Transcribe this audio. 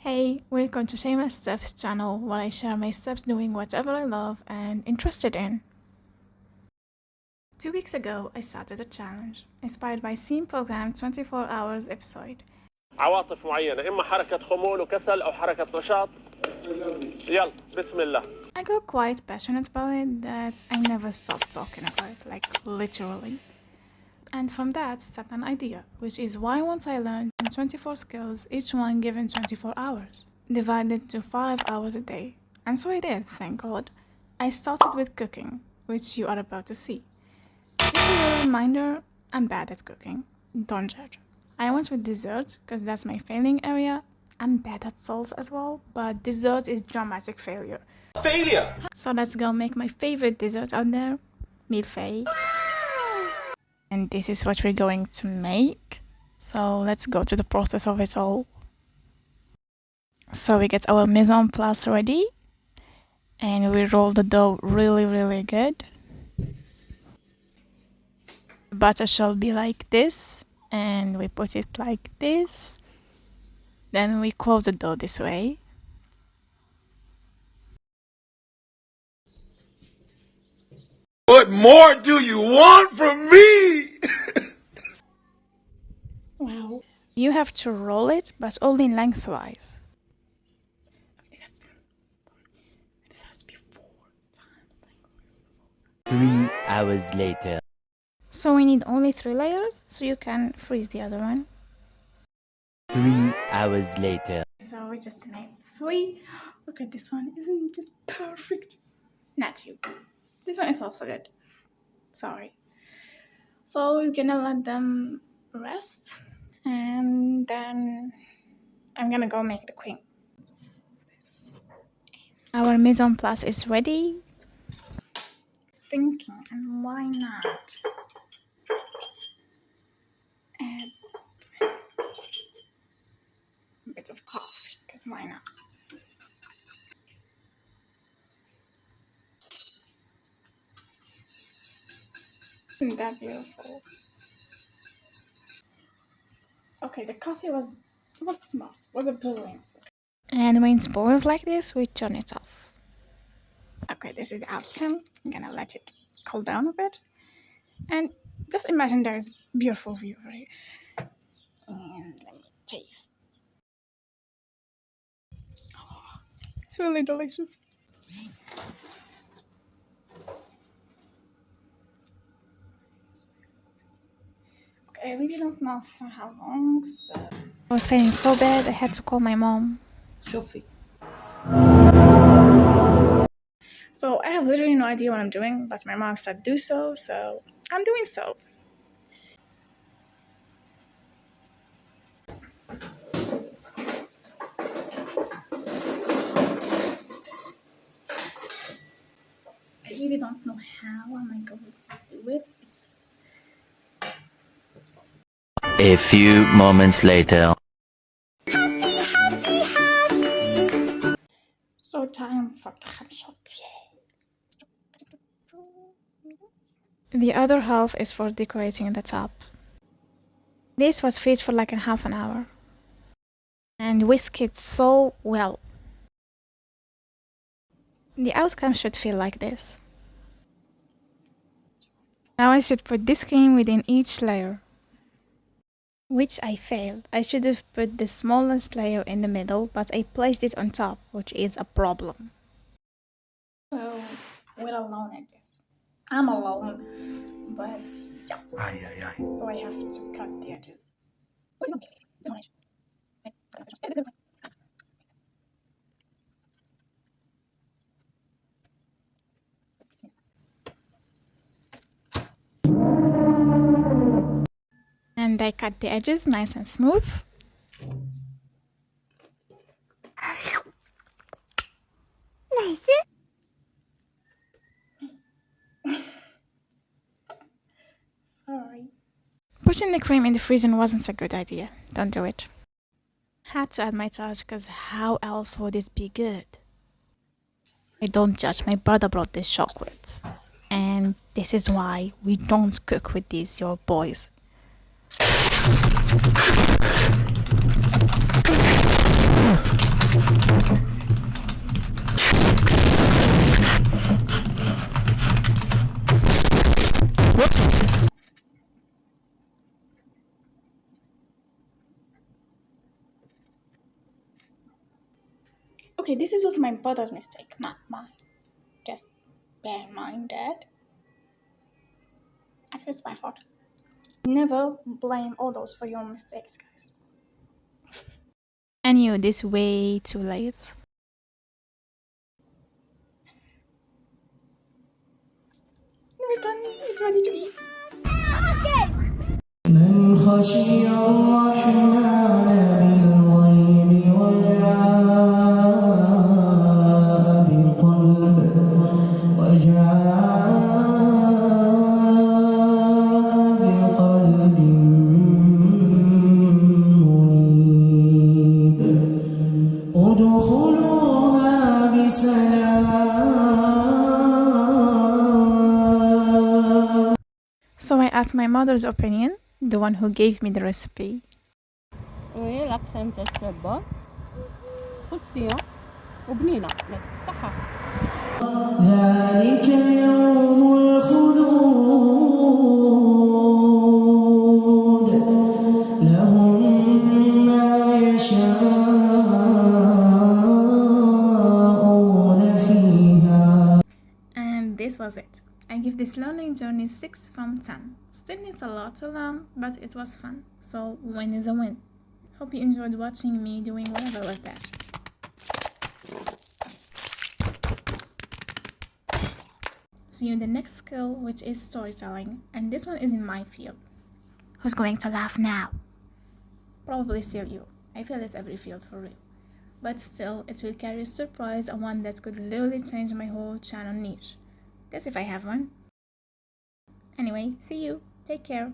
Hey, welcome to Shayma's Steps channel where I share my steps doing whatever I love and interested in. 2 weeks ago, I started a challenge inspired by Scene Program 24 Hours episode. عواطف معينة إما حركة خمول وكسل أو حركة نشاط. يلا بسم الله. I got quite passionate about it that I never stopped talking about it, like literally. And from that started an idea, which is why once I learned 24 skills, each one given 24 hours, divided to 5 hours a day. And so I did, thank God. I started with cooking, which you are about to see. Just a little reminder, I'm bad at cooking. Don't judge. I went with dessert, because that's my failing area. I'm bad at sauce as well, but dessert is dramatic failure. Failure! So let's go make my favorite dessert out there, Mille-Feuille. And this is what we're going to make. So let's go to the process of it all. So we get our mise en place ready. And we roll the dough really good. The batter shall be like this. And we put it like this. Then we close the dough this way. What more do you want from me? Wow. You have to roll it, but only lengthwise. This has to be 4 times. 3 hours later. So we need only 3 layers, so you can freeze the other one. 3 hours later. So we just made 3. Look at this one, isn't it just perfect? Not you. This one is also good. Sorry. So we're gonna let them rest, and then I'm gonna go make the cream. Our mise en place is ready. Thinking, and why not add a bit of coffee, because why not? Isn't that beautiful? Okay, the coffee was smart, was a brilliant. And when it boils like this, we turn it off. Okay, this is the outcome. I'm gonna let it cool down a bit. And just imagine there is beautiful view, right? And let me taste. Oh, it's really delicious. I really don't know for how long, so I was feeling so bad I had to call my mom. شوفي. So I have literally no idea what I'm doing, but my mom said do so, so I'm doing so. I really don't know how am I going to do it. It's A few moments later. so time for crème chantier. The other half is for decorating the top. This was freed for like a half an hour. And whisk it so well. The outcome should feel like this. Now I should put this cream within each layer. Which I failed. I should have put the smallest layer in the middle, but I placed it on top, which is a problem. So, we're alone at this. I'm alone, but yeah. So I have to cut the edges. And I cut the edges nice and smooth. Nice. Sorry. Putting the cream in the freezer wasn't a good idea. Don't do it. Had to add my touch, because how else would it be good? I don't judge. My brother brought this chocolates. And this is why we don't cook with these, your boys. Okay, this was my brother's mistake, not mine. Just bear in mind that actually it's my fault. Never blame others for your mistakes, guys. I knew this way too late. It's ready to eat. من خشي الرحمن بالغيب وجاء بقلب منيب ادخلوها بسلام. So I asked my mother's opinion, the one who gave me the recipe. Oui, l'accent est bon. Croustillant. وبنينة صحة. ذلك يوم الخلود لهم ما يشاءون فيها. And this was it. I give this learning journey 6 from 10. Still needs a lot to learn, but it was fun. So win is a win. Hope you enjoyed watching me doing whatever with that. See you in the next skill, which is storytelling. And this one is in my field. Who's going to laugh now? Probably still you. I feel it's every field for real. But still, it will carry a surprise and one that could literally change my whole channel niche. That's if I have one. Anyway, see you. Take care.